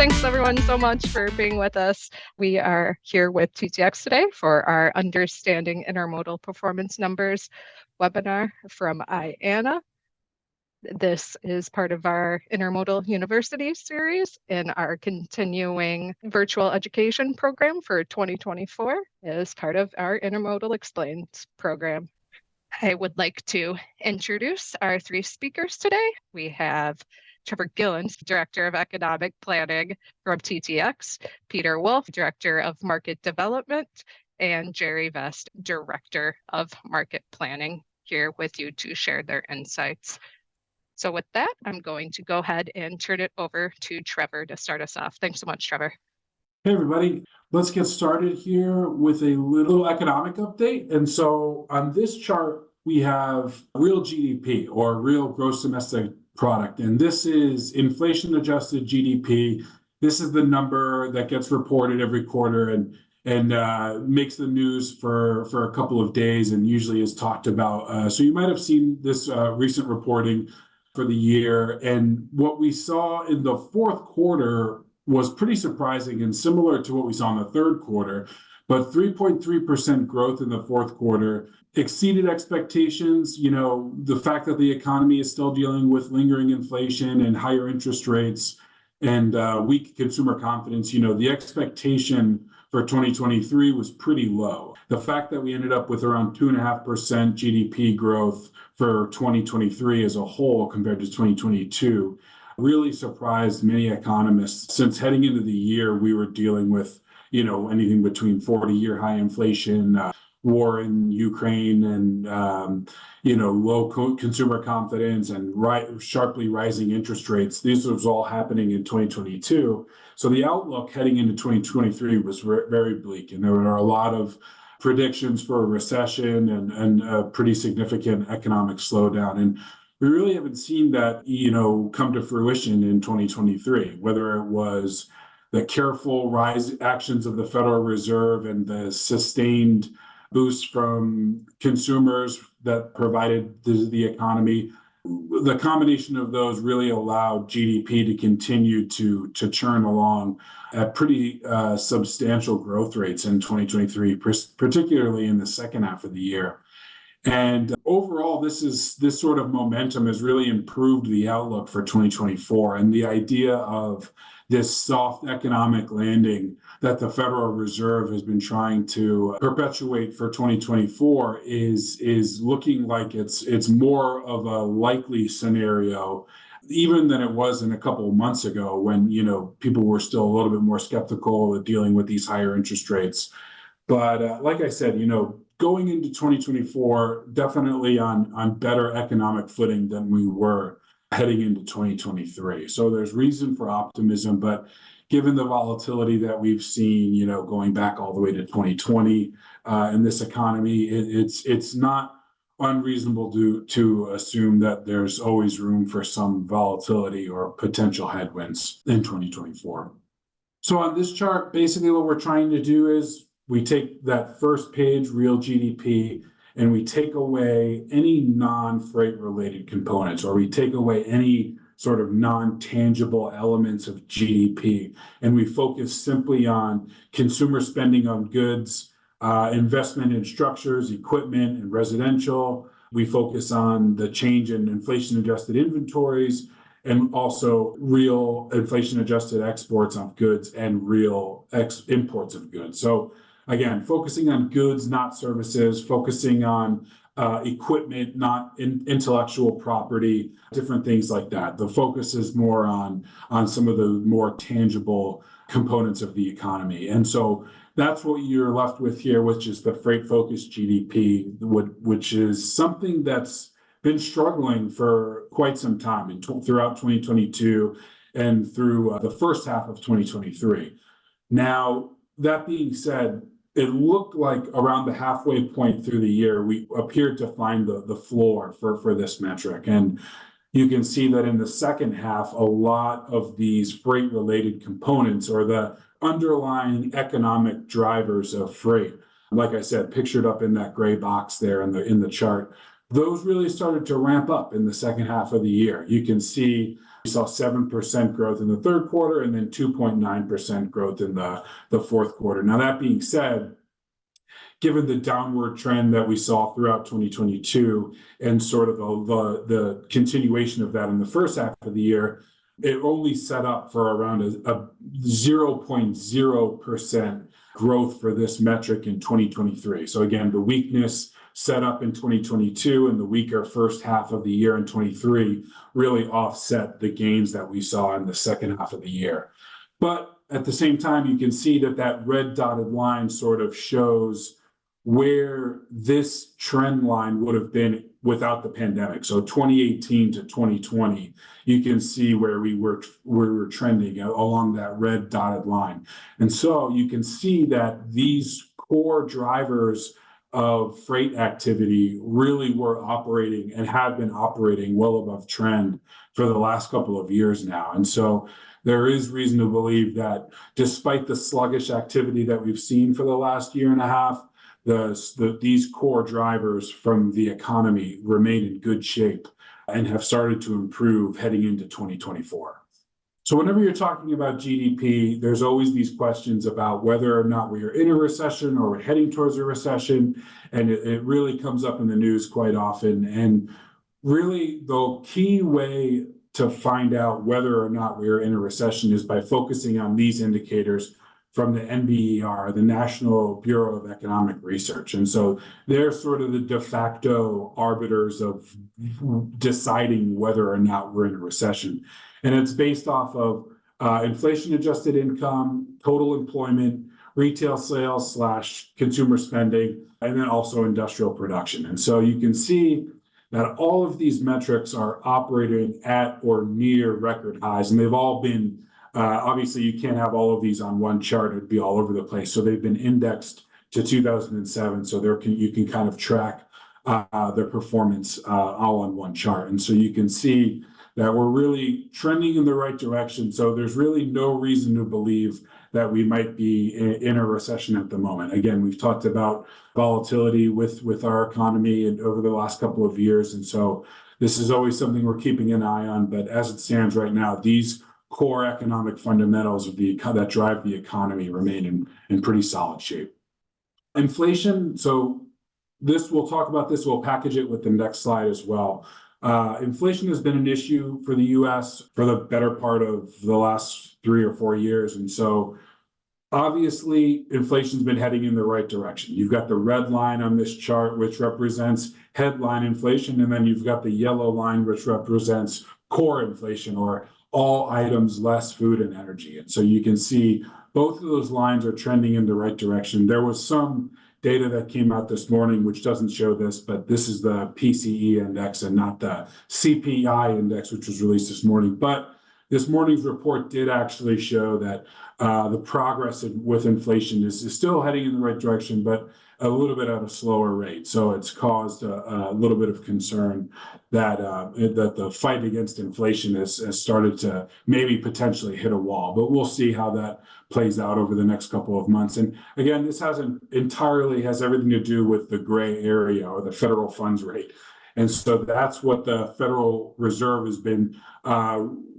Thanks everyone so much for being with us. We are here with TTX today for our Understanding Intermodal Performance Numbers webinar from IANA. This is part of our Intermodal University series in our continuing virtual education program for 2024 as part of our Intermodal Explained program. I would like to introduce our three speakers today. We have Trevor Gillens, Director of Economic Planning from TTX, Peter Wolf, Director of Market Development, and Jerry Vest, Director of Market Planning, here with you to share their insights. So with that, I'm going to go ahead and turn it over to Trevor to start us off. Thanks so much, Trevor. Hey, everybody. Let's get started here with a little economic update. And so on this chart, we have real GDP, or real gross domestic product. And this is inflation-adjusted GDP. This is the number that gets reported every quarter and makes the news for a couple of days and usually is talked about. So you might have seen this recent reporting for the year. And what we saw in the fourth quarter was pretty surprising and similar to what we saw in the third quarter. But 3.3% growth in the fourth quarter exceeded expectations. You know, the fact that the economy is still dealing with lingering inflation and higher interest rates and weak consumer confidence, you know, the expectation for 2023 was pretty low. The fact that we ended up with around 2.5% GDP growth for 2023 as a whole compared to 2022 really surprised many economists, since heading into the year, we were dealing with, you know, anything between 40-year high inflation, war in Ukraine, and, you know, low consumer confidence and sharply rising interest rates. These was all happening in 2022. So the outlook heading into 2023 was very bleak, and there were a lot of predictions for a recession and a pretty significant economic slowdown. And we really haven't seen that, you know, come to fruition in 2023, whether it was the careful actions of the Federal Reserve and the sustained boost from consumers that provided the economy. The combination of those really allowed GDP to continue to churn along at pretty substantial growth rates in 2023, particularly in the second half of the year. And overall, this sort of momentum has really improved the outlook for 2024. And the idea of this soft economic landing that the Federal Reserve has been trying to perpetuate for 2024 is looking like it's more of a likely scenario even than it was in a couple of months ago, when, you know, people were still a little bit more skeptical of dealing with these higher interest rates. But like I said, you know, going into 2024, definitely on better economic footing than we were heading into 2023. So there's reason for optimism, but given the volatility that we've seen, you know, going back all the way to 2020 in this economy, it's not unreasonable to assume that there's always room for some volatility or potential headwinds in 2024. So on this chart, basically what we're trying to do is we take that first page, real GDP, and we take away any non-freight related components, or we take away any sort of non-tangible elements of GDP, and we focus simply on consumer spending on goods, investment in structures, equipment, and residential. We focus on the change in inflation-adjusted inventories, and also real inflation-adjusted exports of goods and real imports of goods. So again, focusing on goods, not services, focusing on equipment, not intellectual property, different things like that. The focus is more on some of the more tangible components of the economy. And so that's what you're left with here, which is the freight-focused GDP, which is something that's been struggling for quite some time throughout 2022 and through the first half of 2023. Now, that being said, it looked like around the halfway point through the year, we appeared to find the floor for this metric. And you can see that in the second half, a lot of these freight-related components, or the underlying economic drivers of freight, like I said, pictured up in that gray box there in the chart, those really started to ramp up in the second half of the year. You can see we saw 7% growth in the third quarter and then 2.9% growth in the fourth quarter. Now, that being said, given the downward trend that we saw throughout 2022 and sort of the continuation of that in the first half of the year, it only set up for around a 0.0% growth for this metric in 2023. So again, the weakness set up in 2022 and the weaker first half of the year in 23 really offset the gains that we saw in the second half of the year. But at the same time, you can see that that red dotted line sort of shows where this trend line would have been without the pandemic. So 2018 to 2020, you can see where we were trending along that red dotted line. And so you can see that these core drivers of freight activity really were operating and have been operating well above trend for the last couple of years now. And so there is reason to believe that despite the sluggish activity that we've seen for the last year and a half, these core drivers from the economy remain in good shape and have started to improve heading into 2024. So whenever you're talking about GDP, there's always these questions about whether or not we are in a recession or we're heading towards a recession, and it really comes up in the news quite often. And really, the key way to find out whether or not we are in a recession is by focusing on these indicators from the NBER, the National Bureau of Economic Research. And so they're sort of the de facto arbiters of deciding whether or not we're in a recession. And it's based off of inflation-adjusted income, total employment, retail sales / consumer spending, and then also industrial production. And so you can see that all of these metrics are operating at or near record highs, and they've all been obviously, you can't have all of these on one chart. It'd be all over the place. So they've been indexed to 2007. So you can kind of track their performance all on one chart. And so you can see that we're really trending in the right direction. So there's really no reason to believe that we might be in a recession at the moment. Again, we've talked about volatility with our economy and over the last couple of years. And so this is always something we're keeping an eye on. But as it stands right now, these core economic fundamentals that drive the economy remain in pretty solid shape. Inflation, so we'll talk about this, we'll package it with the next slide as well. Inflation has been an issue for the US for the better part of the last 3 or 4 years. And so obviously, inflation's been heading in the right direction. You've got the red line on this chart, which represents headline inflation, and then you've got the yellow line, which represents core inflation, or all items less food and energy. And so you can see both of those lines are trending in the right direction. There was some data that came out this morning, which doesn't show this, but this is the PCE index and not the CPI index, which was released this morning. But this morning's report did actually show that the progress with inflation is still heading in the right direction, but a little bit at a slower rate. So it's caused a little bit of concern that the fight against inflation has started to maybe potentially hit a wall. But we'll see how that plays out over the next couple of months. And again, this has everything to do with the gray area or the federal funds rate. And so that's what the Federal Reserve has been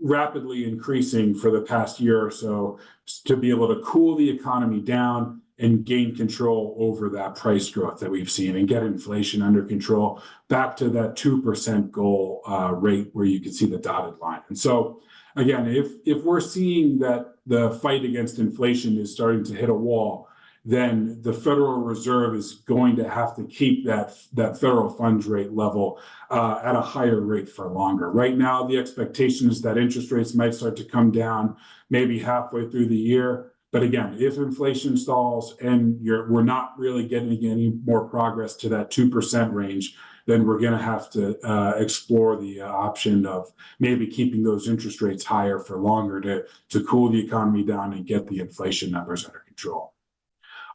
rapidly increasing for the past year or so to be able to cool the economy down and gain control over that price growth that we've seen and get inflation under control back to that 2% goal rate where you can see the dotted line. And so, again, if we're seeing that the fight against inflation is starting to hit a wall, then the Federal Reserve is going to have to keep that federal funds rate level at a higher rate for longer. Right now, the expectation is that interest rates might start to come down maybe halfway through the year. But again, if inflation stalls and we're not really getting any more progress to that 2% range, then we're going to have to explore the option of maybe keeping those interest rates higher for longer to cool the economy down and get the inflation numbers under control.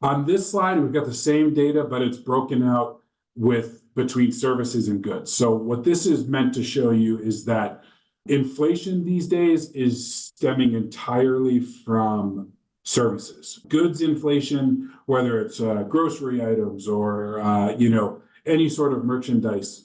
On this slide, we've got the same data, but it's broken out between services and goods. So what this is meant to show you is that inflation these days is stemming entirely from services. Goods inflation, whether it's grocery items or any sort of merchandise,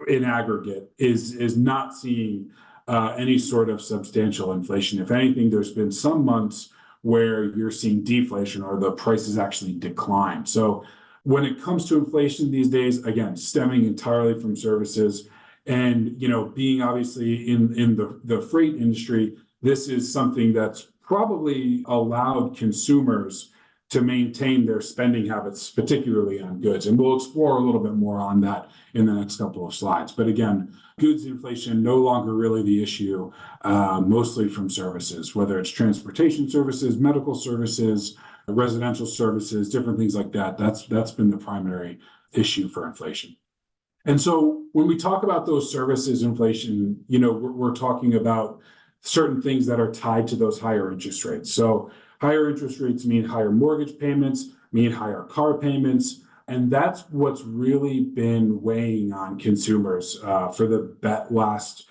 in aggregate is not seeing any sort of substantial inflation. If anything, there's been some months where you're seeing deflation or the prices actually decline. So when it comes to inflation these days, again, stemming entirely from services and, being obviously in the freight industry, this is something that's probably allowed consumers to maintain their spending habits, particularly on goods. And we'll explore a little bit more on that in the next couple of slides. But again, goods inflation no longer really the issue, mostly from services, whether it's transportation services, medical services, residential services, different things like that. That's been the primary issue for inflation. And so when we talk about those services inflation, we're talking about certain things that are tied to those higher interest rates. So higher interest rates mean higher mortgage payments, mean higher car payments, and that's what's really been weighing on consumers for the last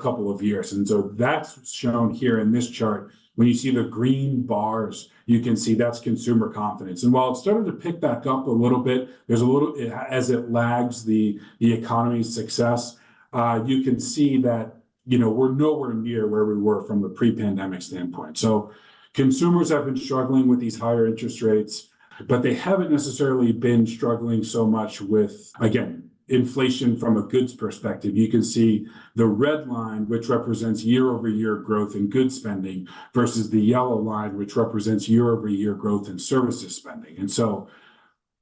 couple of years. And so that's shown here in this chart. When you see the green bars, you can see that's consumer confidence. And while it's started to pick back up a little bit, as it lags the economy's success, you can see that we're nowhere near where we were from a pre-pandemic standpoint. So consumers have been struggling with these higher interest rates, but they haven't necessarily been struggling so much with, again, inflation from a goods perspective. You can see the red line, which represents year-over-year growth in goods spending, versus the yellow line, which represents year-over-year growth in services spending. And so,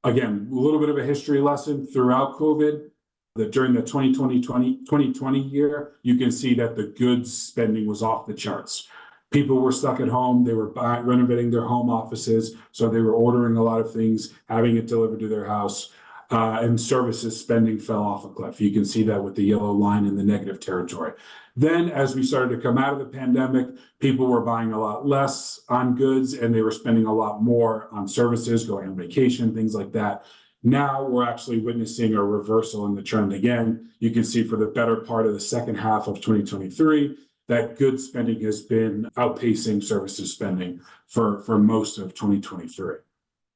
again, a little bit of a history lesson throughout COVID, that during the 2020 year, you can see that the goods spending was off the charts. People were stuck at home. They were renovating their home offices, so they were ordering a lot of things, having it delivered to their house, and services spending fell off a cliff. You can see that with the yellow line in the negative territory. Then, as we started to come out of the pandemic, people were buying a lot less on goods, and they were spending a lot more on services, going on vacation, things like that. Now we're actually witnessing a reversal in the trend again. You can see for the better part of the second half of 2023, that goods spending has been outpacing services spending for most of 2023.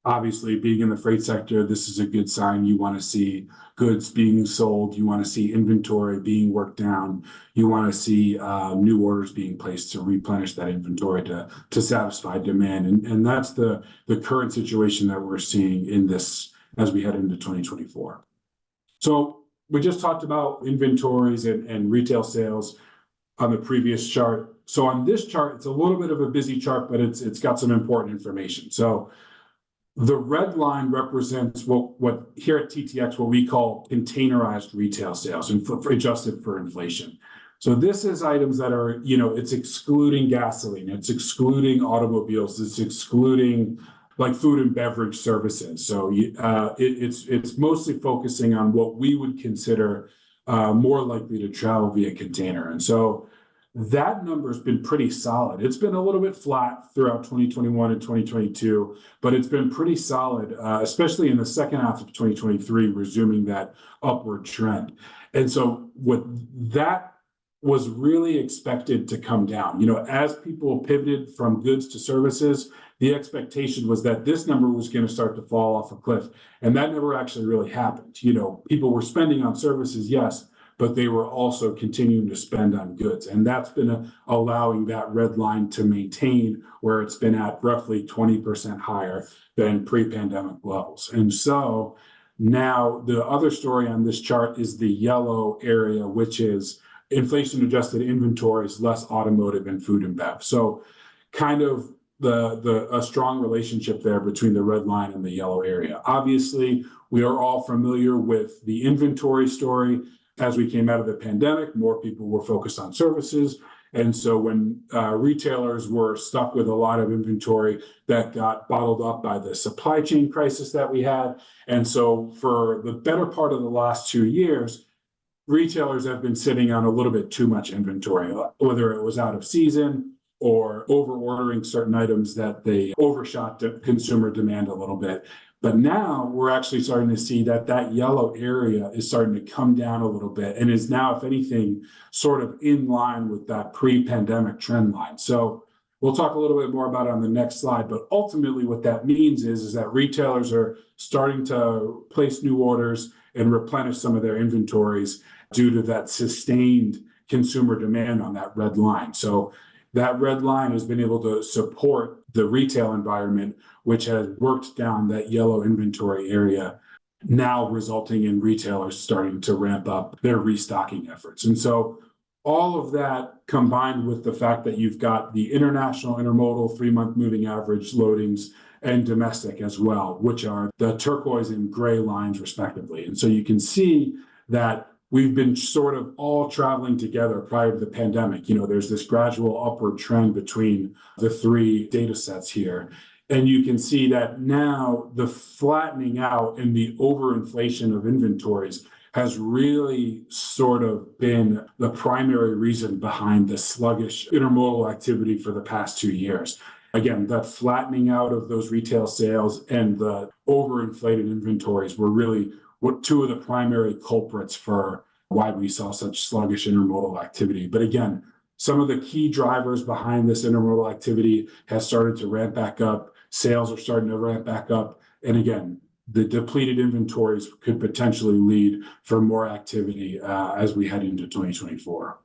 Obviously, being in the freight sector, this is a good sign. You want to see goods being sold. You want to see inventory being worked down. You want to see new orders being placed to replenish that inventory to satisfy demand. And that's the current situation that we're seeing in this as we head into 2024. So we just talked about inventories and retail sales on the previous chart. So on this chart, it's a little bit of a busy chart, but it's got some important information. So the red line represents what here at TTX, what we call containerized retail sales and adjusted for inflation. So this is items that are, it's excluding gasoline, it's excluding automobiles, it's excluding like food and beverage services. So it's mostly focusing on what we would consider more likely to travel via container. And so that number has been pretty solid. It's been a little bit flat throughout 2021 and 2022, but it's been pretty solid, especially in the second half of 2023, resuming that upward trend. And so what that was really expected to come down. As people pivoted from goods to services, the expectation was that this number was going to start to fall off a cliff. And that never actually really happened. People were spending on services, yes, but they were also continuing to spend on goods. And that's been allowing that red line to maintain where it's been at roughly 20% higher than pre-pandemic levels. And so now the other story on this chart is the yellow area, which is inflation-adjusted inventories, less automotive and food and bev. So kind of a strong relationship there between the red line and the yellow area. Obviously, we are all familiar with the inventory story. As we came out of the pandemic, more people were focused on services. And so when retailers were stuck with a lot of inventory, that got bottled up by the supply chain crisis that we had. And so for the better part of the last 2 years, retailers have been sitting on a little bit too much inventory, whether it was out of season or over ordering certain items that they overshot consumer demand a little bit. But now we're actually starting to see that yellow area is starting to come down a little bit and is now, if anything, sort of in line with that pre-pandemic trend line. So we'll talk a little bit more about it on the next slide, but ultimately what that means is that retailers are starting to place new orders and replenish some of their inventories due to that sustained consumer demand on that red line. So that red line has been able to support the retail environment, which has worked down that yellow inventory area, now resulting in retailers starting to ramp up their restocking efforts. And so all of that combined with the fact that you've got the international intermodal 3-month moving average loadings and domestic as well, which are the turquoise and gray lines respectively. And so you can see that we've been sort of all traveling together prior to the pandemic. There's this gradual upward trend between the three data sets here. And you can see that now the flattening out and the overinflation of inventories has really sort of been the primary reason behind the sluggish intermodal activity for the past 2 years. Again, that flattening out of those retail sales and the overinflated inventories were really two of the primary culprits for why we saw such sluggish intermodal activity. But again, some of the key drivers behind this intermodal activity has started to ramp back up. Sales are starting to ramp back up. And again, the depleted inventories could potentially lead for more activity as we head into 2024.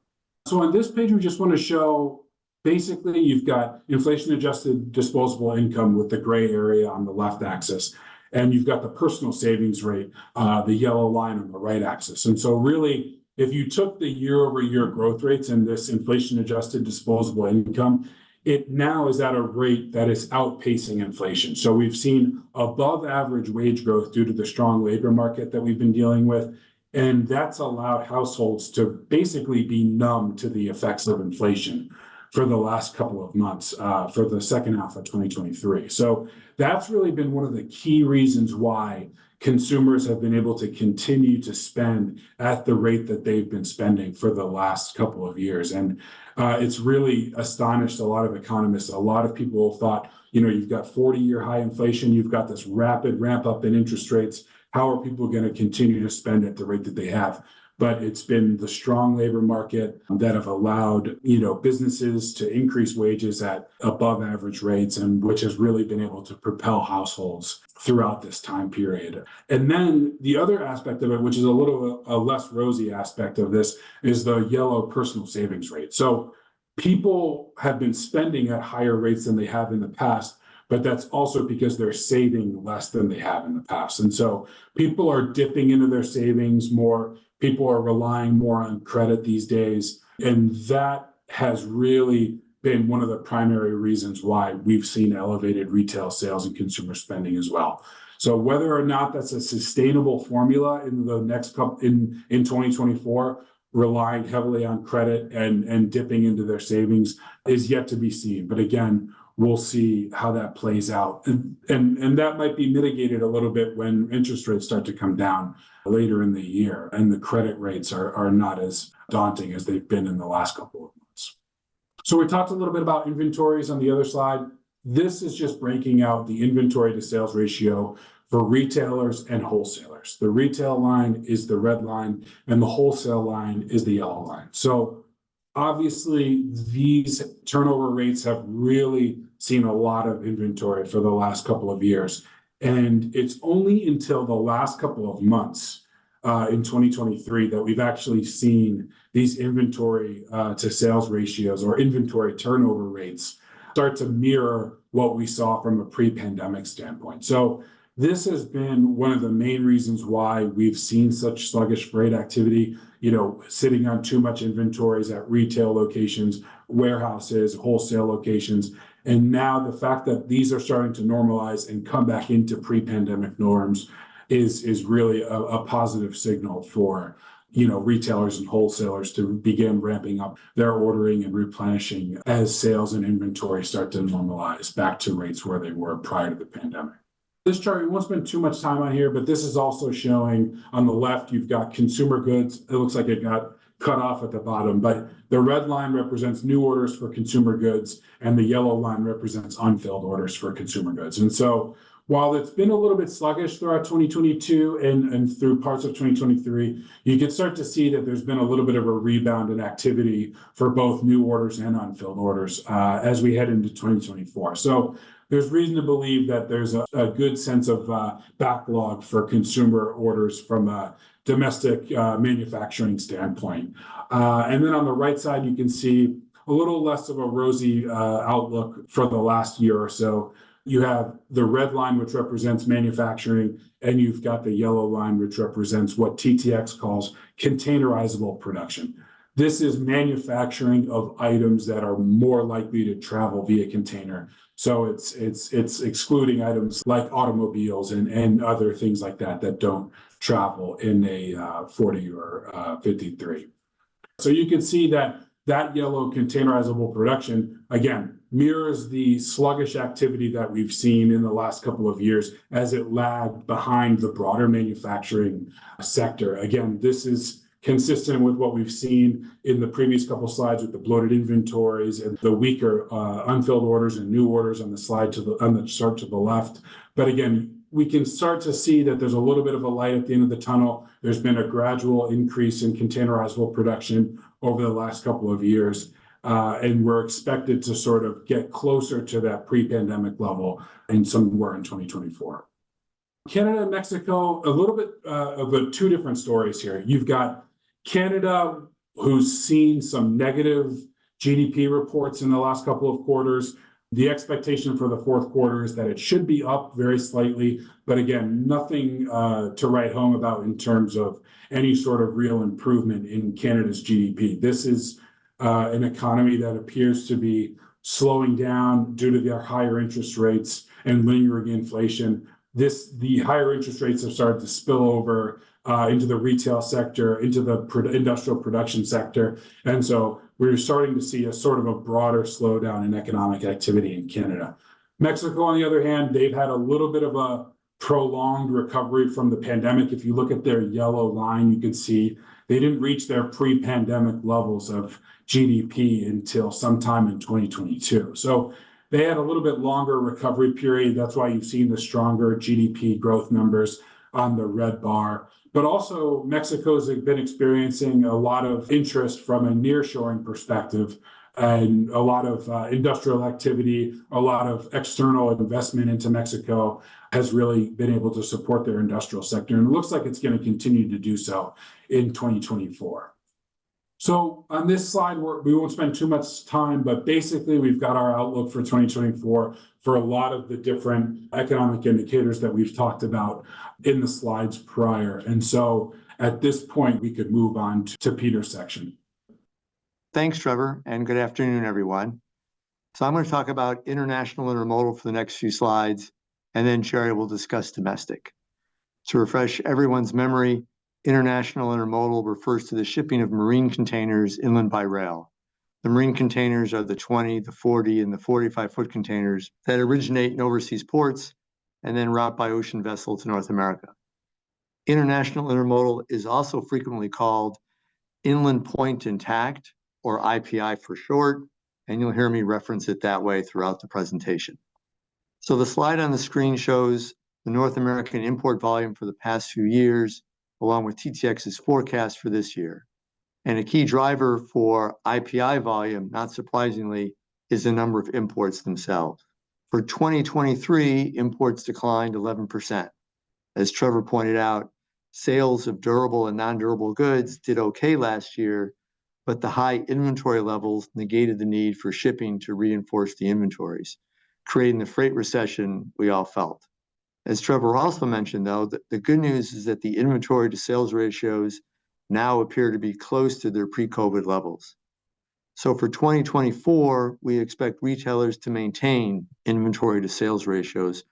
So on this page, we just want to show, basically, you've got inflation-adjusted disposable income with the gray area on the left axis, and you've got the personal savings rate, the yellow line on the right axis. And so really, if you took the year-over-year growth rates and this inflation-adjusted disposable income, it now is at a rate that is outpacing inflation. So we've seen above average wage growth due to the strong labor market that we've been dealing with. And that's allowed households to basically be numb to the effects of inflation for the last couple of months, for the second half of 2023. So that's really been one of the key reasons why consumers have been able to continue to spend at the rate that they've been spending for the last couple of years. And it's really astonished a lot of economists. A lot of people thought, you've got 40-year high inflation, you've got this rapid ramp up in interest rates. How are people going to continue to spend at the rate that they have? But it's been the strong labor market that have allowed, businesses to increase wages at above average rates, and which has really been able to propel households throughout this time period. And then the other aspect of it, which is a less rosy aspect of this, is the yellow personal savings rate. So people have been spending at higher rates than they have in the past, but that's also because they're saving less than they have in the past. And so people are dipping into their savings more. People are relying more on credit these days. And that has really been one of the primary reasons why we've seen elevated retail sales and consumer spending as well. So whether or not that's a sustainable formula in the next couple in 2024, relying heavily on credit and dipping into their savings is yet to be seen. But again, we'll see how that plays out. And that might be mitigated a little bit when interest rates start to come down later in the year and the credit rates are not as daunting as they've been in the last couple of months. So we talked a little bit about inventories on the other slide. This is just breaking out the inventory to sales ratio for retailers and wholesalers. The retail line is the red line and the wholesale line is the yellow line. So obviously, these turnover rates have really seen a lot of inventory for the last couple of years. And it's only until the last couple of months in 2023 that we've actually seen these inventory to sales ratios or inventory turnover rates start to mirror what we saw from a pre-pandemic standpoint. So this has been one of the main reasons why we've seen such sluggish freight activity, sitting on too much inventories at retail locations, warehouses, wholesale locations. And now the fact that these are starting to normalize and come back into pre-pandemic norms is really a positive signal for, retailers and wholesalers to begin ramping up their ordering and replenishing as sales and inventory start to normalize back to rates where they were prior to the pandemic. This chart, we won't spend too much time on here, but this is also showing on the left, you've got consumer goods. It looks like it got cut off at the bottom, but the red line represents new orders for consumer goods and the yellow line represents unfilled orders for consumer goods. And so while it's been a little bit sluggish throughout 2022 and through parts of 2023, you can start to see that there's been a little bit of a rebound in activity for both new orders and unfilled orders as we head into 2024. So there's reason to believe that there's a good sense of backlog for consumer orders from a domestic manufacturing standpoint. And then on the right side, you can see a little less of a rosy outlook for the last year or so. You have the red line, which represents manufacturing, and you've got the yellow line, which represents what TTX calls containerizable production. This is manufacturing of items that are more likely to travel via container. So it's excluding items like automobiles and other things like that that don't travel in a 40 or 53. So you can see that yellow containerizable production, again, mirrors the sluggish activity that we've seen in the last couple of years as it lagged behind the broader manufacturing sector. Again, this is consistent with what we've seen in the previous couple slides with the bloated inventories and the weaker unfilled orders and new orders on the chart to the left. But again, we can start to see that there's a little bit of a light at the end of the tunnel. There's been a gradual increase in containerizable production over the last couple of years. And we're expected to sort of get closer to that pre-pandemic level and somewhere in 2024. Canada and Mexico, a little bit of two different stories here. You've got Canada, who's seen some negative GDP reports in the last couple of quarters. The expectation for the fourth quarter is that it should be up very slightly, but again, nothing to write home about in terms of any sort of real improvement in Canada's GDP. This is an economy that appears to be slowing down due to their higher interest rates and lingering inflation. The higher interest rates have started to spill over into the retail sector, into the industrial production sector. And so we're starting to see a sort of a broader slowdown in economic activity in Canada. Mexico, on the other hand, they've had a little bit of a prolonged recovery from the pandemic. If you look at their yellow line, you can see they didn't reach their pre-pandemic levels of GDP until sometime in 2022. So they had a little bit longer recovery period. That's why you've seen the stronger GDP growth numbers on the red bar. But also, Mexico's been experiencing a lot of interest from a nearshoring perspective and a lot of industrial activity, a lot of external investment into Mexico has really been able to support their industrial sector. And it looks like it's going to continue to do so in 2024. So on this slide, we won't spend too much time, but basically we've got our outlook for 2024 for a lot of the different economic indicators that we've talked about in the slides prior. And so at this point, we could move on to Peter's section. Thanks, Trevor, and good afternoon, everyone. So I'm going to talk about international intermodal for the next few slides, and then Jerry will discuss domestic. To refresh everyone's memory, international intermodal refers to the shipping of marine containers inland by rail. The marine containers are the 20, the 40, and the 45-foot containers that originate in overseas ports and then route by ocean vessel to North America. International intermodal is also frequently called inland point intact, or IPI for short, and you'll hear me reference it that way throughout the presentation. So the slide on the screen shows the North American import volume for the past few years, along with TTX's forecast for this year. And a key driver for IPI volume, not surprisingly, is the number of imports themselves. For 2023, imports declined 11%. As Trevor pointed out, sales of durable and non-durable goods did okay last year, but the high inventory levels negated the need for shipping to reinforce the inventories, creating the freight recession we all felt. As Trevor also mentioned, though, the good news is that the inventory to sales ratios now appear to be close to their pre-COVID levels. So for 2024, we expect retailers to maintain inventory to sales ratios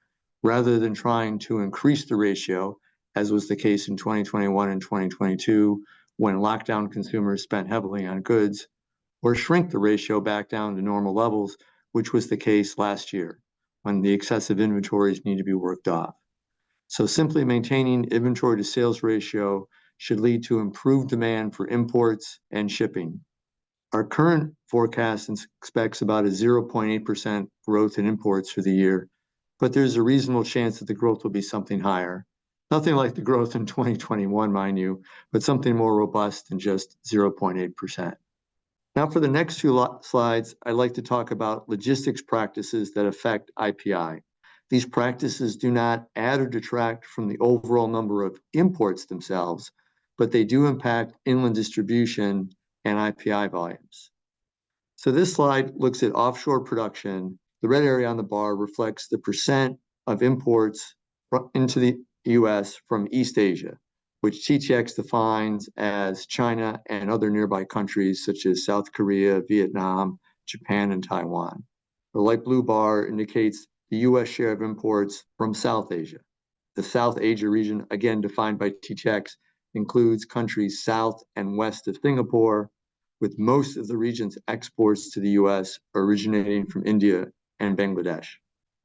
rather than trying to increase the ratio, as was the case in 2021 and 2022, when lockdown consumers spent heavily on goods, or shrink the ratio back down to normal levels, which was the case last year, when the excessive inventories need to be worked off. So simply maintaining inventory to sales ratio should lead to improved demand for imports and shipping. Our current forecast expects about a 0.8% growth in imports for the year, but there's a reasonable chance that the growth will be something higher. Nothing like the growth in 2021, mind you, but something more robust than just 0.8%. Now for the next few slides, I'd like to talk about logistics practices that affect IPI. These practices do not add or detract from the overall number of imports themselves, but they do impact inland distribution and IPI volumes. So this slide looks at offshore production. The red area on the bar reflects the percent of imports into the US from East Asia, which TTX defines as China and other nearby countries such as South Korea, Vietnam, Japan, and Taiwan. The light blue bar indicates the US share of imports from South Asia. The South Asia region, again defined by TTX, includes countries south and west of Singapore, with most of the region's exports to the US originating from India and Bangladesh.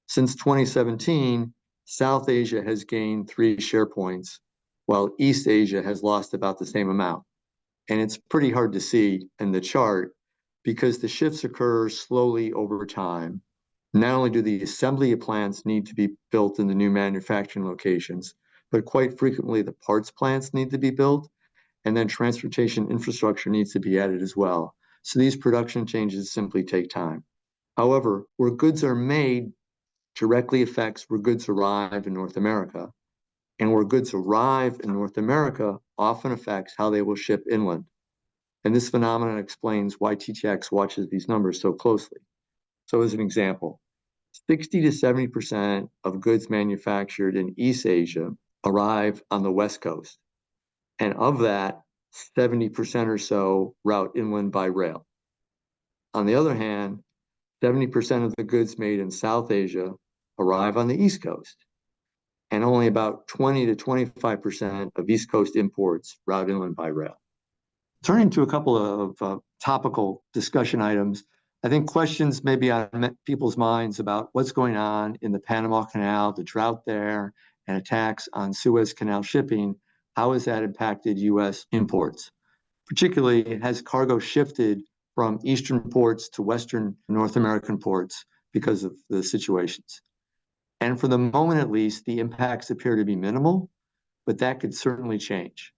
Since 2017, South Asia has gained 3 share points, while East Asia has lost about the same amount. And it's pretty hard to see in the chart because the shifts occur slowly over time. Not only do the assembly plants need to be built in the new manufacturing locations, but quite frequently the parts plants need to be built, and then transportation infrastructure needs to be added as well. So these production changes simply take time. However, where goods are made directly affects where goods arrive in North America, and where goods arrive in North America often affects how they will ship inland. And this phenomenon explains why TTX watches these numbers so closely. So as an example, 60 to 70% of goods manufactured in East Asia arrive on the West Coast. And of that, 70% or so route inland by rail. On the other hand, 70% of the goods made in South Asia arrive on the East Coast. And only about 20 to 25% of East Coast imports route inland by rail. Turning to a couple of topical discussion items, I think questions may be on people's minds about what's going on in the Panama Canal, the drought there, and attacks on Suez Canal shipping. How has that impacted U.S. imports? Particularly, has cargo shifted from Eastern ports to Western North American ports because of the situations? And for the moment, at least, the impacts appear to be minimal, but that could certainly change.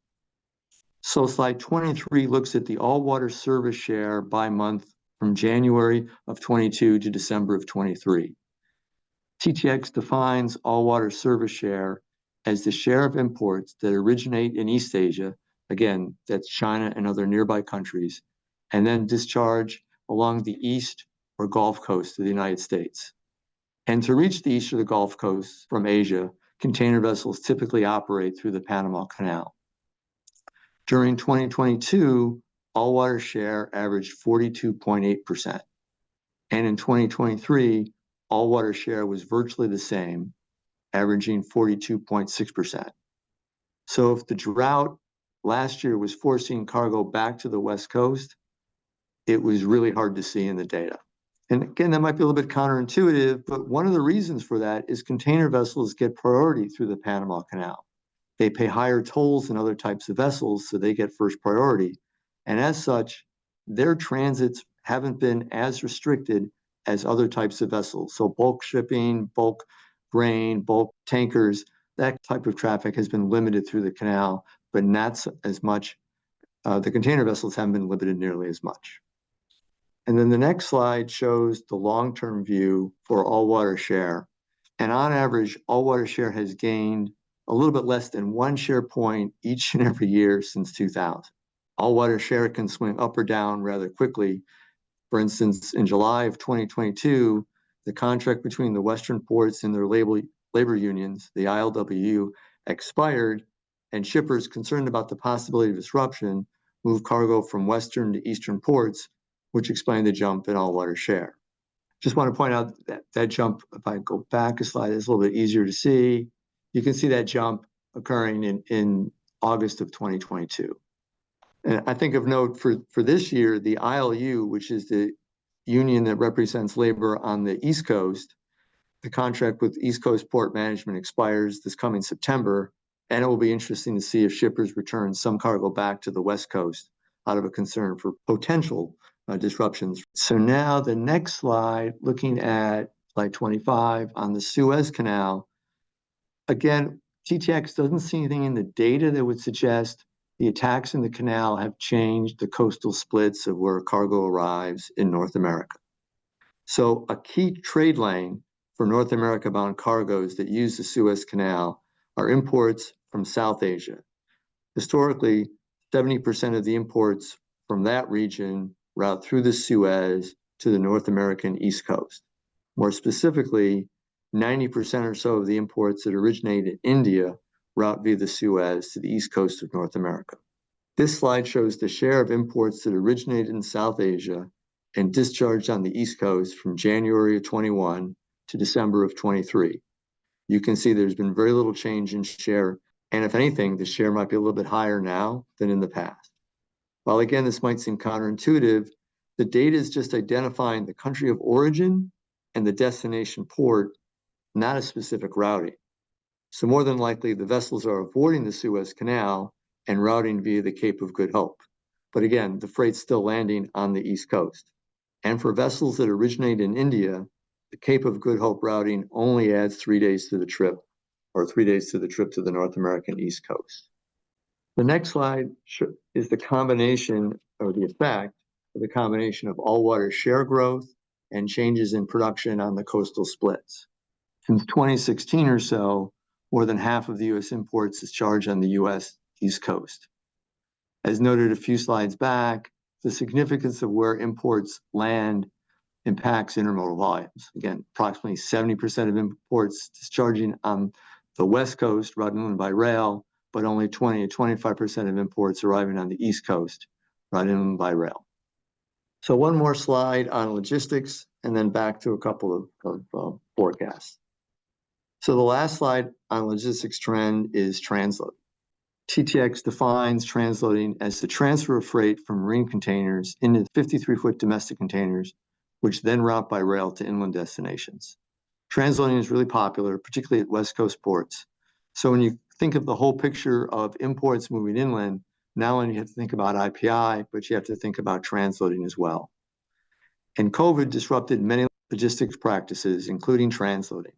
So slide 23 looks at the all-water service share by month from January of 22 to December of 23. TTX defines all-water service share as the share of imports that originate in East Asia, again, that's China and other nearby countries, and then discharge along the east or Gulf Coast of the United States. And to reach the east or the Gulf Coast from Asia, container vessels typically operate through the Panama Canal. During 2022, all-water share averaged 42.8%. And in 2023, all-water share was virtually the same, averaging 42.6%. So if the drought last year was forcing cargo back to the West Coast, it was really hard to see in the data. And again, that might be a little bit counterintuitive, but one of the reasons for that is container vessels get priority through the Panama Canal. They pay higher tolls than other types of vessels, so they get first priority. And as such, their transits haven't been as restricted as other types of vessels. So bulk shipping, bulk grain, bulk tankers, that type of traffic has been limited through the canal, but not as much. The container vessels haven't been limited nearly as much. And then the next slide shows the long-term view for all-water share. And on average, all-water share has gained a little bit less than 1 share point each and every year since 2000. All-water share can swing up or down rather quickly. For instance, in July of 2022, the contract between the Western ports and their labor unions, the ILWU, expired, and shippers concerned about the possibility of disruption moved cargo from Western to Eastern ports, which explained the jump in all-water share. Just want to point out that jump, if I go back a slide, is a little bit easier to see. You can see that jump occurring in August of 2022. And I think of note for this year, the ILU, which is the union that represents labor on the East Coast, the contract with East Coast Port Management expires this coming September, and it will be interesting to see if shippers return some cargo back to the West Coast out of a concern for potential disruptions. So now the next slide, looking at slide 25 on the Suez Canal. Again, TTX doesn't see anything in the data that would suggest the attacks in the canal have changed the coastal splits of where cargo arrives in North America. So a key trade lane for North America bound cargoes that use the Suez Canal are imports from South Asia. Historically, 70% of the imports from that region route through the Suez to the North American East Coast. More specifically, 90% or so of the imports that originate in India route via the Suez to the East Coast of North America. This slide shows the share of imports that originated in South Asia and discharged on the East Coast from January of 21 to December of 23. You can see there's been very little change in share, and if anything, the share might be a little bit higher now than in the past. While again, this might seem counterintuitive, the data is just identifying the country of origin and the destination port, not a specific routing. So more than likely, the vessels are avoiding the Suez Canal and routing via the Cape of Good Hope. But again, the freight's still landing on the East Coast. And for vessels that originate in India, the Cape of Good Hope routing only adds 3 days to the trip, or 3 days to the trip to the North American East Coast. The next slide is the combination, or the effect of the combination of all-water share growth and changes in production on the coastal splits. Since 2016 or so, more than half of the U.S. imports discharge on the U.S. East Coast. As noted a few slides back, the significance of where imports land impacts intermodal volumes. Again, approximately 70% of imports discharging on the West Coast, routed inland by rail, but only 20 to 25% of imports arriving on the East Coast, routed inland by rail. So one more slide on logistics, and then back to a couple of forecasts. So the last slide on logistics trend is transload. TTX defines transloading as the transfer of freight from marine containers into 53-foot domestic containers, which then route by rail to inland destinations. Transloading is really popular, particularly at West Coast ports. So when you think of the whole picture of imports moving inland, not only you have to think about IPI, but you have to think about transloading as well. And COVID disrupted many logistics practices, including transloading.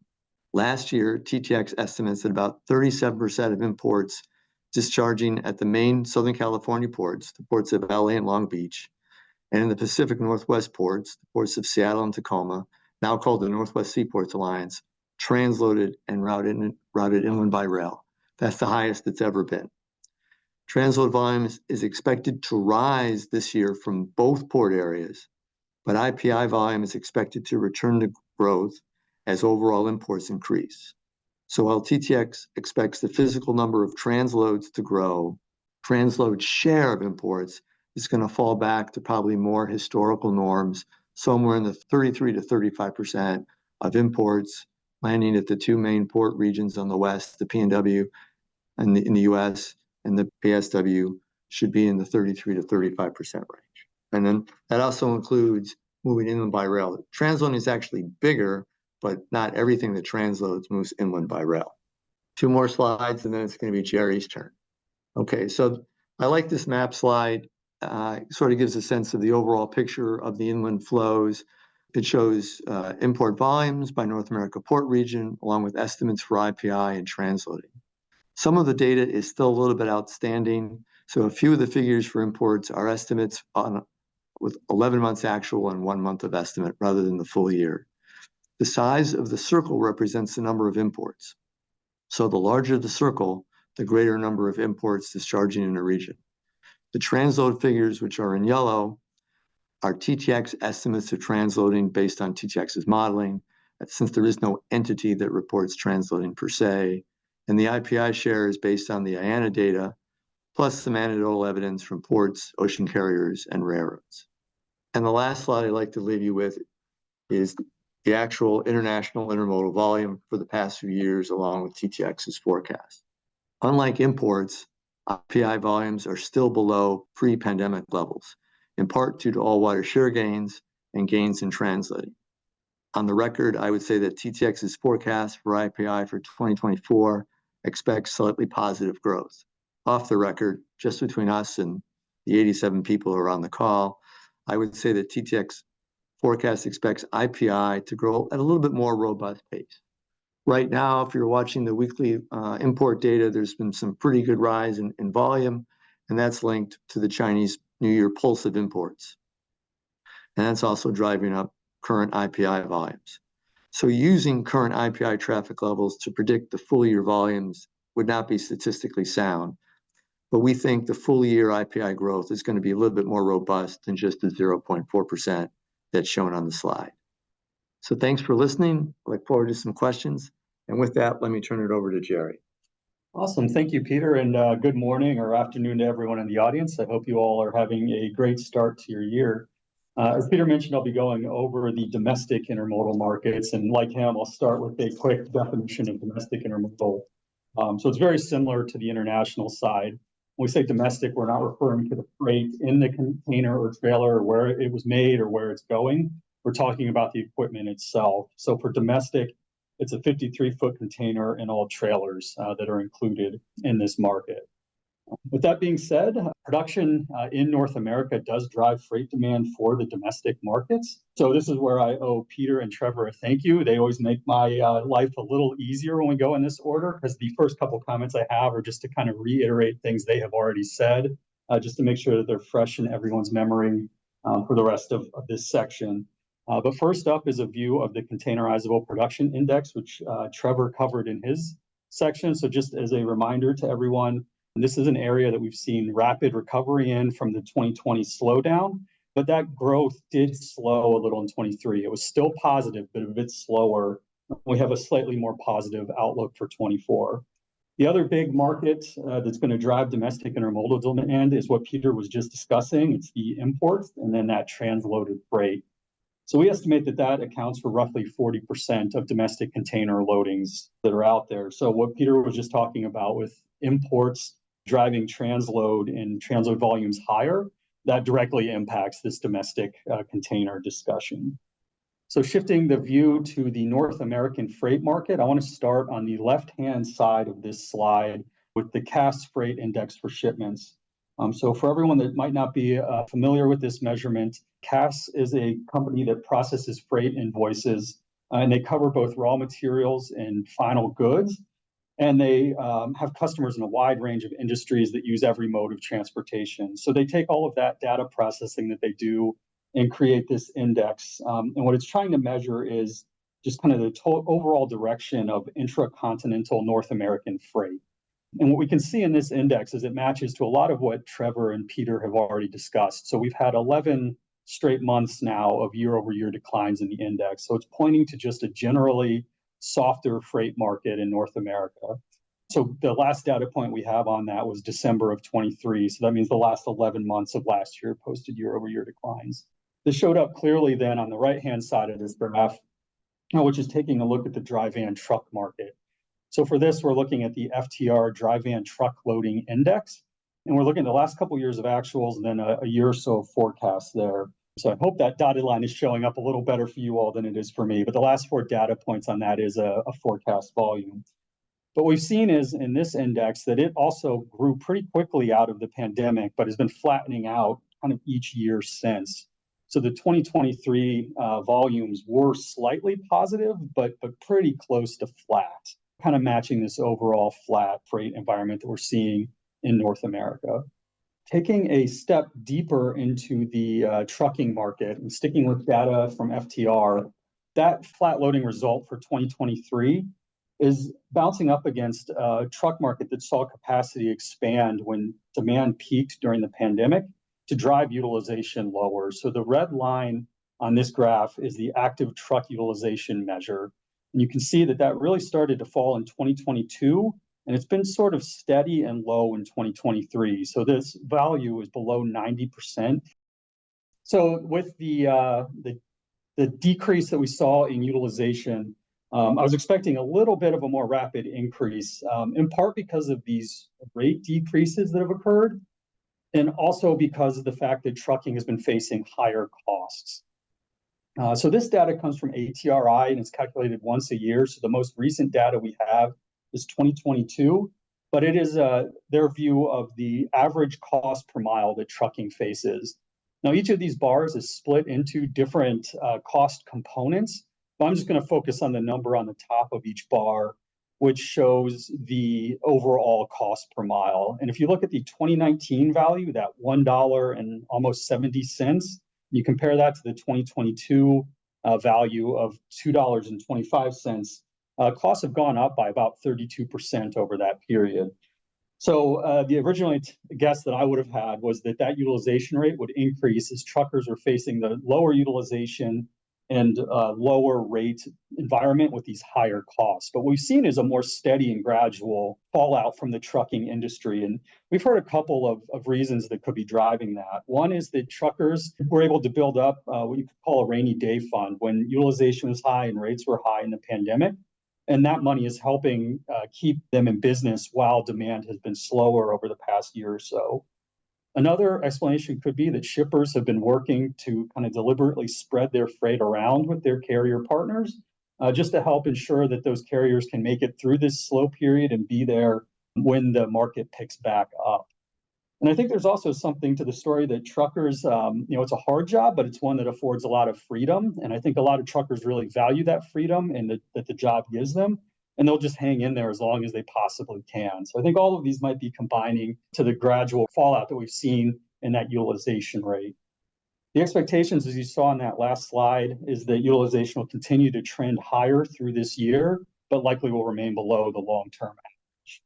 Last year, TTX estimates that about 37% of imports discharging at the main Southern California ports, the ports of LA and Long Beach, and in the Pacific Northwest ports, the ports of Seattle and Tacoma, now called the Northwest Seaports Alliance, transloaded and routed inland by rail. That's the highest it's ever been. Transload volume is expected to rise this year from both port areas, but IPI volume is expected to return to growth as overall imports increase. So while TTX expects the physical number of transloads to grow, transload share of imports is going to fall back to probably more historical norms, somewhere in the 33 to 35% of imports landing at the two main port regions on the west, the PNW in the US, and the PSW should be in the 33 to 35% range. And then that also includes moving inland by rail. Transloading is actually bigger, but not everything that transloads moves inland by rail. Two more slides, and then it's going to be Jerry's turn. Okay, so I like this map slide. Sort of gives a sense of the overall picture of the inland flows. It shows import volumes by North America port region, along with estimates for IPI and transloading. Some of the data is still a little bit outstanding. So a few of the figures for imports are estimates with 11 months actual and 1 month of estimate rather than the full year. The size of the circle represents the number of imports. So the larger the circle, the greater number of imports discharging in a region. The transload figures, which are in yellow, are TTX estimates of transloading based on TTX's modeling, since there is no entity that reports transloading per se. And the IPI share is based on the IANA data, plus some anecdotal evidence from ports, ocean carriers, and railroads. And the last slide I'd like to leave you with is the actual international intermodal volume for the past few years, along with TTX's forecast. Unlike imports, IPI volumes are still below pre-pandemic levels, in part due to all-water share gains and gains in transloading. On the record, I would say that TTX's forecast for IPI for 2024 expects slightly positive growth. Off the record, just between us and the 87 people who are on the call, I would say that TTX forecast expects IPI to grow at a little bit more robust pace. Right now, if you're watching the weekly import data, there's been some pretty good rise in volume, and that's linked to the Chinese New Year pulse of imports. And that's also driving up current IPI volumes. So using current IPI traffic levels to predict the full year volumes would not be statistically sound, but we think the full year IPI growth is going to be a little bit more robust than just the 0.4% that's shown on the slide. So thanks for listening. I look forward to some questions. And with that, let me turn it over to Jerry. Awesome. Thank you, Peter, and good morning or afternoon to everyone in the audience. I hope you all are having a great start to your year. As Peter mentioned, I'll be going over the domestic intermodal markets, and like him, I'll start with a quick definition of domestic intermodal. So it's very similar to the international side. When we say domestic, we're not referring to the freight in the container or trailer or where it was made or where it's going. We're talking about the equipment itself. So for domestic, it's a 53-foot container and all trailers that are included in this market. With that being said, production in North America does drive freight demand for the domestic markets. So this is where I owe Peter and Trevor a thank you. They always make my life a little easier when we go in this order, because the first couple comments I have are just to kind of reiterate things they have already said, just to make sure that they're fresh in everyone's memory for the rest of this section. But first up is a view of the containerizable production index, which Trevor covered in his section. So just as a reminder to everyone, this is an area that we've seen rapid recovery in from the 2020 slowdown, but that growth did slow a little in 23. It was still positive, but a bit slower. We have a slightly more positive outlook for 24. The other big market that's going to drive domestic intermodal demand is what Peter was just discussing. It's the imports and then that transloaded freight. So we estimate that that accounts for roughly 40% of domestic container loadings that are out there. So what Peter was just talking about with imports driving transload and transload volumes higher, that directly impacts this domestic container discussion. So shifting the view to the North American freight market, I want to start on the left-hand side of this slide with the Cass Freight Index for shipments. So for everyone that might not be familiar with this measurement, Cass is a company that processes freight invoices, and they cover both raw materials and final goods. And they have customers in a wide range of industries that use every mode of transportation. So they take all of that data processing that they do and create this index. And what it's trying to measure is just kind of the overall direction of intracontinental North American freight. And what we can see in this index is it matches to a lot of what Trevor and Peter have already discussed. So we've had 11 straight months now of year-over-year declines in the index. So it's pointing to just a generally softer freight market in North America. So the last data point we have on that was December of 23. So that means the last 11 months of last year posted year-over-year declines. This showed up clearly then on the right-hand side of this graph, which is taking a look at the dry van truck market. So for this, we're looking at the FTR dry van truck loading index, and we're looking at the last couple of years of actuals and then a year or so of forecasts there. So I hope that dotted line is showing up a little better for you all than it is for me, but the last 4 data points on that is a forecast volume. What we've seen is in this index that it also grew pretty quickly out of the pandemic, but has been flattening out kind of each year since. So the 2023 volumes were slightly positive, but pretty close to flat, kind of matching this overall flat freight environment that we're seeing in North America. Taking a step deeper into the trucking market and sticking with data from FTR, that flat loading result for 2023 is bouncing up against a truck market that saw capacity expand when demand peaked during the pandemic to drive utilization lower. So the red line on this graph is the active truck utilization measure. And you can see that that really started to fall in 2022, and it's been sort of steady and low in 2023. So this value is below 90%. So with the decrease that we saw in utilization, I was expecting a little bit of a more rapid increase, in part because of these rate decreases that have occurred, and also because of the fact that trucking has been facing higher costs. So this data comes from ATRI, and it's calculated once a year. So the most recent data we have is 2022, but it is their view of the average cost per mile that trucking faces. Now, each of these bars is split into different cost components, but I'm just going to focus on the number on the top of each bar. which shows the overall cost per mile. And if you look at the 2019 value, that $1 and almost 70 cents, you compare that to the 2022 value of $2.25, costs have gone up by about 32% over that period. So the original guess that I would have had was that that utilization rate would increase as truckers were facing the lower utilization and lower rate environment with these higher costs. But what we've seen is a more steady and gradual fallout from the trucking industry. And we've heard a couple of reasons that could be driving that. One is that truckers were able to build up what you could call a rainy day fund when utilization was high and rates were high in the pandemic. And that money is helping keep them in business while demand has been slower over the past year or so. Another explanation could be that shippers have been working to kind of deliberately spread their freight around with their carrier partners, just to help ensure that those carriers can make it through this slow period and be there when the market picks back up. And I think there's also something to the story that truckers, it's a hard job, but it's one that affords a lot of freedom. And I think a lot of truckers really value that freedom and that the job gives them. And they'll just hang in there as long as they possibly can. So I think all of these might be combining to the gradual fallout that we've seen in that utilization rate. The expectations, as you saw on that last slide, is that utilization will continue to trend higher through this year, but likely will remain below the long-term average.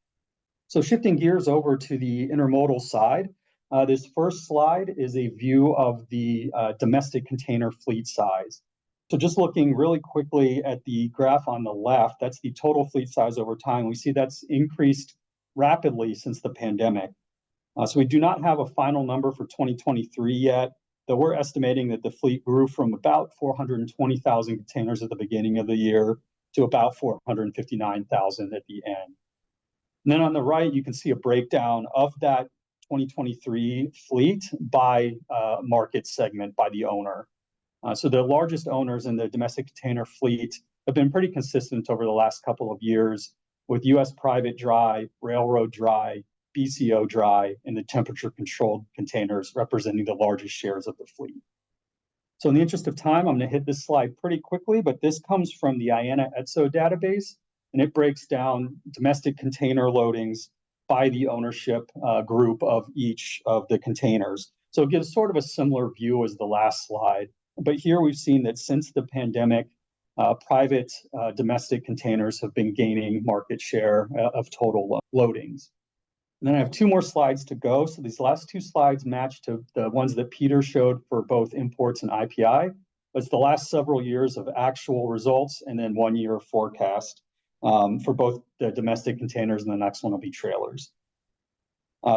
So shifting gears over to the intermodal side, this first slide is a view of the domestic container fleet size. So just looking really quickly at the graph on the left, that's the total fleet size over time. We see that's increased rapidly since the pandemic. So we do not have a final number for 2023 yet, though we're estimating that the fleet grew from about 420,000 containers at the beginning of the year to about 459,000 at the end. And then on the right, you can see a breakdown of that 2023 fleet by market segment, by the owner. So the largest owners in the domestic container fleet have been pretty consistent over the last couple of years, with U.S. private dry, railroad dry, BCO dry, and the temperature-controlled containers representing the largest shares of the fleet. So in the interest of time, I'm going to hit this slide pretty quickly, but this comes from the IANA ETSO database, and it breaks down domestic container loadings by the ownership group of each of the containers. So it gives sort of a similar view as the last slide. But here we've seen that since the pandemic, private domestic containers have been gaining market share of total loadings. And then I have two more slides to go. So these last two slides match to the ones that Peter showed for both imports and IPI. It's the last several years of actual results and then 1 year of forecast for both the domestic containers, and the next one will be trailers.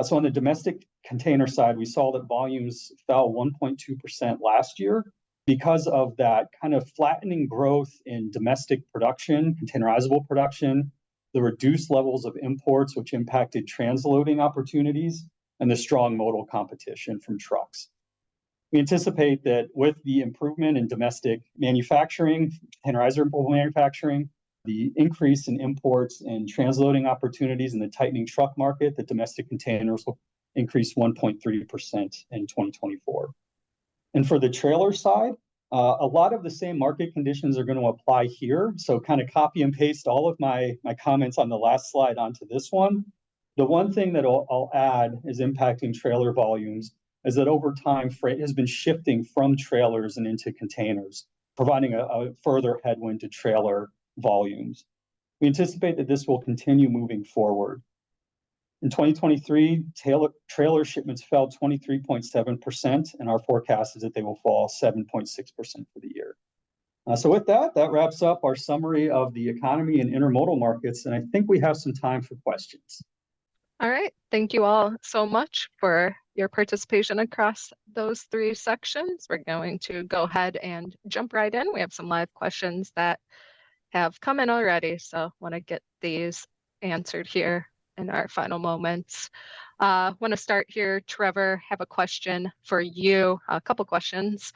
So on the domestic container side, we saw that volumes fell 1.2% last year because of that kind of flattening growth in domestic production, containerizable production, the reduced levels of imports, which impacted transloading opportunities, and the strong modal competition from trucks. We anticipate that with the improvement in domestic manufacturing, containerizable manufacturing, the increase in imports and transloading opportunities in the tightening truck market, that domestic containers will increase 1.3% in 2024. And for the trailer side, a lot of the same market conditions are going to apply here. So kind of copy and paste all of my comments on the last slide onto this one. The one thing that I'll add is impacting trailer volumes is that over time, freight has been shifting from trailers and into containers, providing a further headwind to trailer volumes. We anticipate that this will continue moving forward. In 2023, trailer shipments fell 23.7%, and our forecast is that they will fall 7.6% for the year. So with that wraps up our summary of the economy and intermodal markets, and I think we have some time for questions. All right. Thank you all so much for your participation across those three sections. We're going to go ahead and jump right in. We have some live questions that have come in already, so I want to get these answered here in our final moments. Want to start here, Trevor, have a question for you, a couple questions.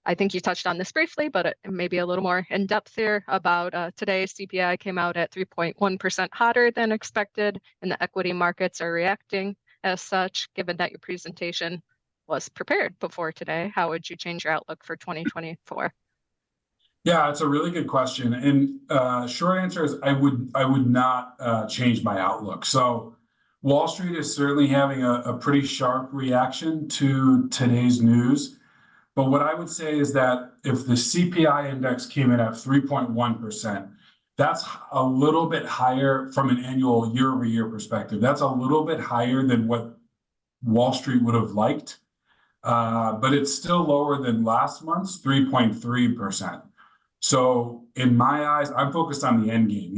I think you touched on this briefly, but it may be a little more in depth here about today. CPI came out at 3.1% hotter than expected, and the equity markets are reacting as such. Given that your presentation was prepared before today, how would you change your outlook for 2024? Yeah, it's a really good question. And short answer is I would not change my outlook. So Wall Street is certainly having a pretty sharp reaction to today's news. But what I would say is that if the CPI index came in at 3.1%, that's a little bit higher from an annual year-over-year perspective. That's a little bit higher than what Wall Street would have liked, but it's still lower than last month's 3.3%. So in my eyes, I'm focused on the end game.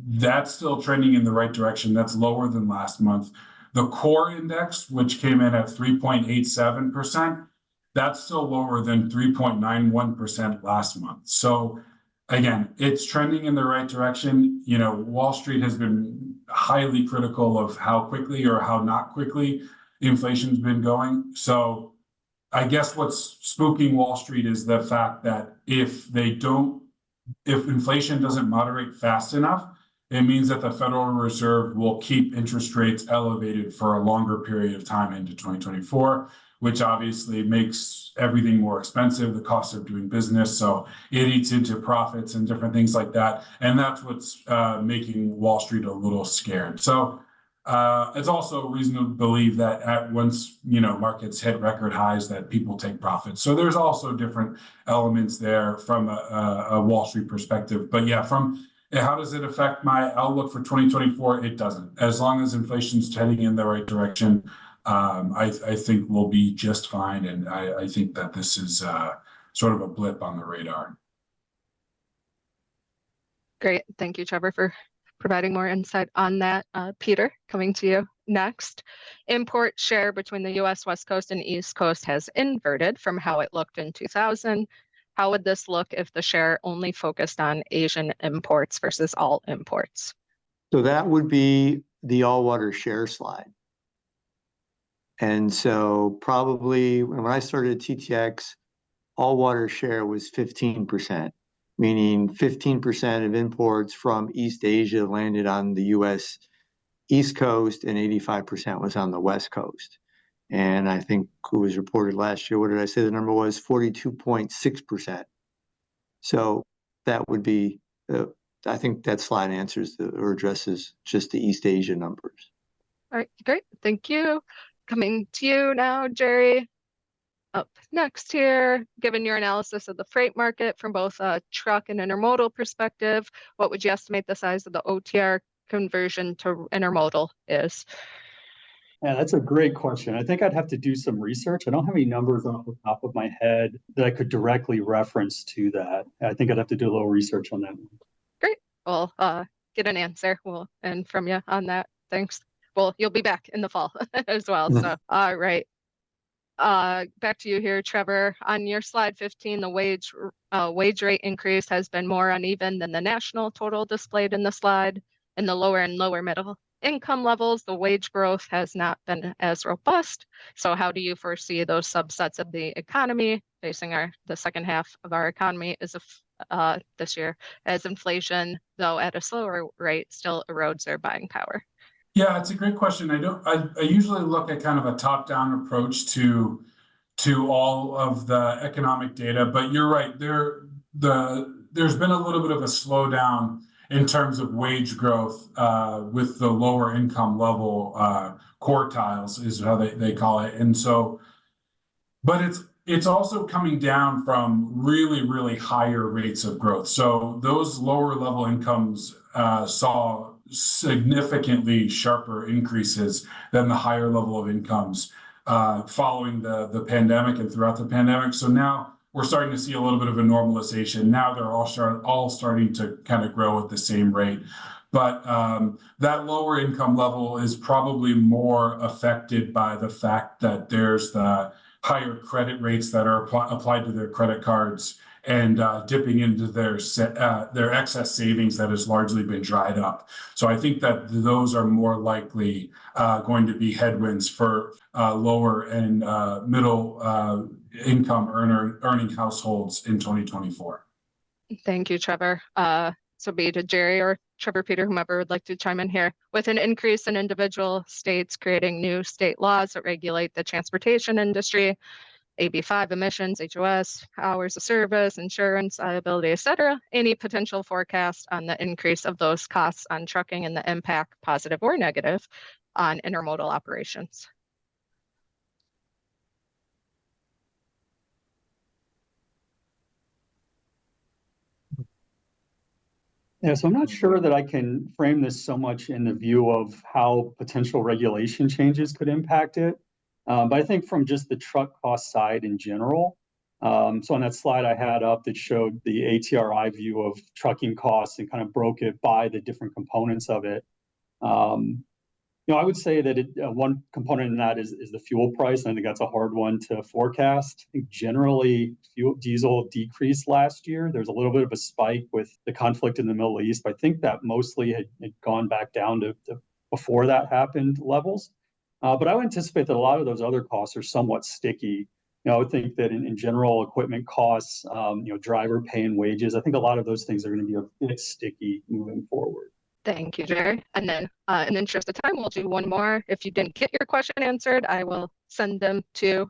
That's still trending in the right direction. That's lower than last month. The core index, which came in at 3.87%, that's still lower than 3.91% last month. So again, it's trending in the right direction. Wall Street has been highly critical of how quickly or how not quickly inflation's been going. So I guess what's spooking Wall Street is the fact that if inflation doesn't moderate fast enough, it means that the Federal Reserve will keep interest rates elevated for a longer period of time into 2024, which obviously makes everything more expensive, the cost of doing business. So it eats into profits and different things like that. And that's what's making Wall Street a little scared. So it's also reasonable to believe that at once markets hit record highs, that people take profits. So there's also different elements there from a Wall Street perspective. But yeah, from how does it affect my outlook for 2024? It doesn't. As long as inflation's heading in the right direction, I think we'll be just fine. And I think that this is sort of a blip on the radar. Great. Thank you, Trevor, for providing more insight on that. Peter, coming to you next. Import share between the U.S. West Coast and East Coast has inverted from how it looked in 2000. How would this look if the share only focused on Asian imports versus all imports? So that would be the all-water share slide. And so probably when I started at TTX, all-water share was 15%. Meaning 15% of imports from East Asia landed on the US East Coast and 85% was on the West Coast. And I think it was reported last year, what did I say the number was? 42.6%. So that would be, I think that slide answers or addresses just the East Asia numbers. All right, great. Thank you. Coming to you now, Jerry. Up next here, given your analysis of the freight market from both a truck and intermodal perspective, what would you estimate the size of the OTR conversion to intermodal is? Yeah, that's a great question. I think I'd have to do some research. I don't have any numbers off the top of my head that I could directly reference to that. I think I'd have to do a little research on that one. Great. We'll get an answer and from you on that. Thanks. Well, you'll be back in the fall as well. So, all right. Back to you here, Trevor. On your slide 15, the wage rate increase has been more uneven than the national total displayed in the slide. In the lower and lower middle income levels, the wage growth has not been as robust. So how do you foresee those subsets of the economy facing the second half of our economy this year, as inflation, though at a slower rate, still erodes their buying power? Yeah, it's a great question. I usually look at kind of a top-down approach to all of the economic data, but you're right. There's been a little bit of a slowdown in terms of wage growth with the lower income level quartiles is how they call it. And so, but it's also coming down from really, really higher rates of growth. So those lower level incomes saw significantly sharper increases than the higher level of incomes following the pandemic and throughout the pandemic. So now we're starting to see a little bit of a normalization. Now they're all starting to kind of grow at the same rate. But that lower income level is probably more affected by the fact that there's the higher credit rates that are applied to their credit cards and dipping into their excess savings that has largely been dried up. So I think that those are more likely going to be headwinds for lower and middle income earning households in 2024. Thank you, Trevor. So be to Jerry or Trevor, Peter, whomever would like to chime in here. With an increase in individual states creating new state laws that regulate the transportation industry, AB5 emissions, HOS, hours of service, insurance, liability, etc. Any potential forecast on the increase of those costs on trucking and the impact, positive or negative, on intermodal operations. Yeah, so I'm not sure that I can frame this so much in the view of how potential regulation changes could impact it. But I think from just the truck cost side in general, so on that slide I had up that showed the ATRI view of trucking costs and kind of broke it by the different components of it. I would say that one component in that is the fuel price. And I think that's a hard one to forecast. I think generally diesel decreased last year. There's a little bit of a spike with the conflict in the Middle East, but I think that mostly had gone back down to before that happened levels. But I would anticipate that a lot of those other costs are somewhat sticky. I would think that in general, equipment costs, driver pay and wages, I think a lot of those things are going to be a bit sticky moving forward. Thank you, Jerry. And then in the interest of time, we'll do one more. If you didn't get your question answered, I will send them to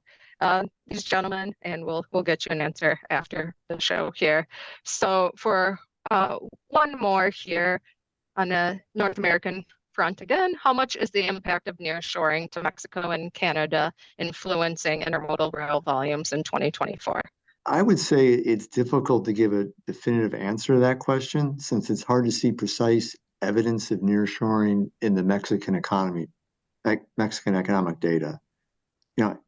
these gentlemen and we'll get you an answer after the show here. So for one more here on the North American front again, how much is the impact of nearshoring to Mexico and Canada influencing intermodal rail volumes in 2024? I would say it's difficult to give a definitive answer to that question since it's hard to see precise evidence of nearshoring in the Mexican economy, Mexican economic data.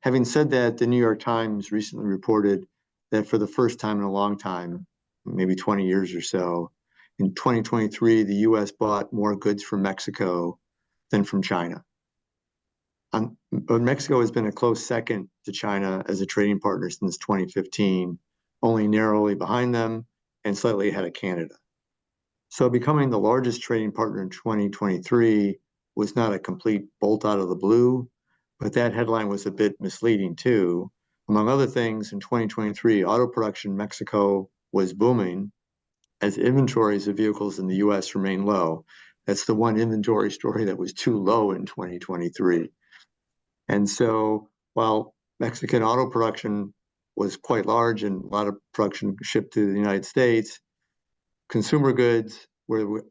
Having said that, the New York Times recently reported that for the first time in a long time, maybe 20 years or so, in 2023, the U.S. bought more goods from Mexico than from China. But Mexico has been a close second to China as a trading partner since 2015, only narrowly behind them and slightly ahead of Canada. So becoming the largest trading partner in 2023 was not a complete bolt out of the blue, but that headline was a bit misleading too. Among other things, in 2023, auto production in Mexico was booming as inventories of vehicles in the US remain low. That's the one inventory story that was too low in 2023. And so while Mexican auto production was quite large and a lot of production shipped to the United States, consumer goods, where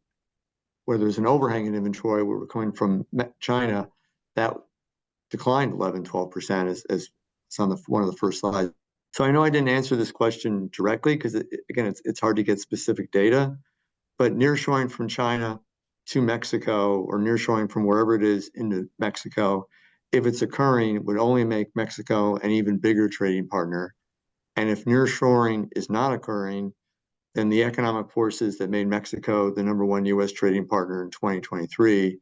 there's an overhang in inventory, where we're coming from China, that declined 11-12% as it's on one of the first slides. So I know I didn't answer this question directly because, again, it's hard to get specific data, but nearshoring from China to Mexico or nearshoring from wherever it is into Mexico, if it's occurring, it would only make Mexico an even bigger trading partner. And if nearshoring is not occurring, then the economic forces that made Mexico the #1 U.S. trading partner in 2023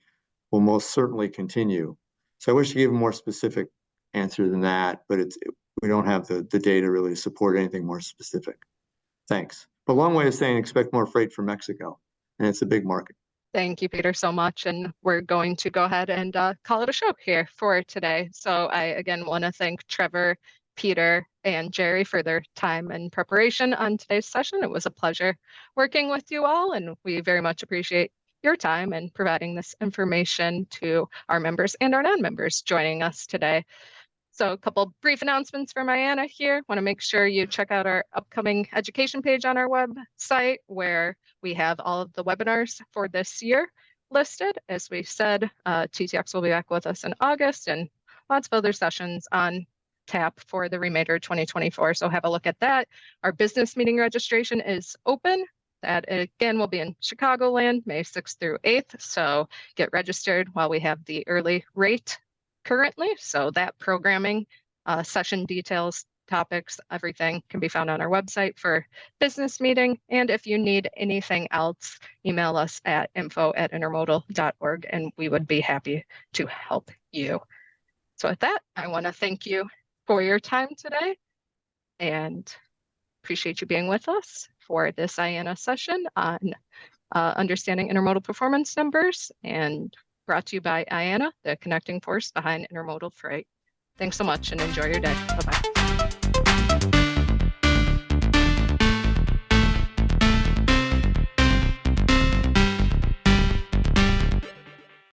will most certainly continue. So I wish to give a more specific answer than that, but we don't have the data really to support anything more specific. Thanks. But a long way of saying expect more freight from Mexico, and it's a big market. Thank you, Peter, so much. And we're going to go ahead and call it a show here for today. So I, again, want to thank Trevor, Peter, and Jerry for their time and preparation on today's session. It was a pleasure working with you all, and we very much appreciate your time and providing this information to our members and our non-members joining us today. So a couple brief announcements from IANA here. Want to make sure you check out our upcoming education page on our website where we have all of the webinars for this year listed. As we said, TTX will be back with us in August and lots of other sessions on tap for the remainder of 2024. So have a look at that. Our business meeting registration is open. That again will be in Chicagoland, May 6th through 8th. So get registered while we have the early rate currently. So that programming, session details, topics, everything can be found on our website for business meeting. And if you need anything else, email us at info@intermodal.org and we would be happy to help you. So with that, I want to thank you for your time today and appreciate you being with us for this IANA session on understanding intermodal performance numbers, and brought to you by IANA, the connecting force behind intermodal freight. Thanks so much and enjoy your day. Bye-bye.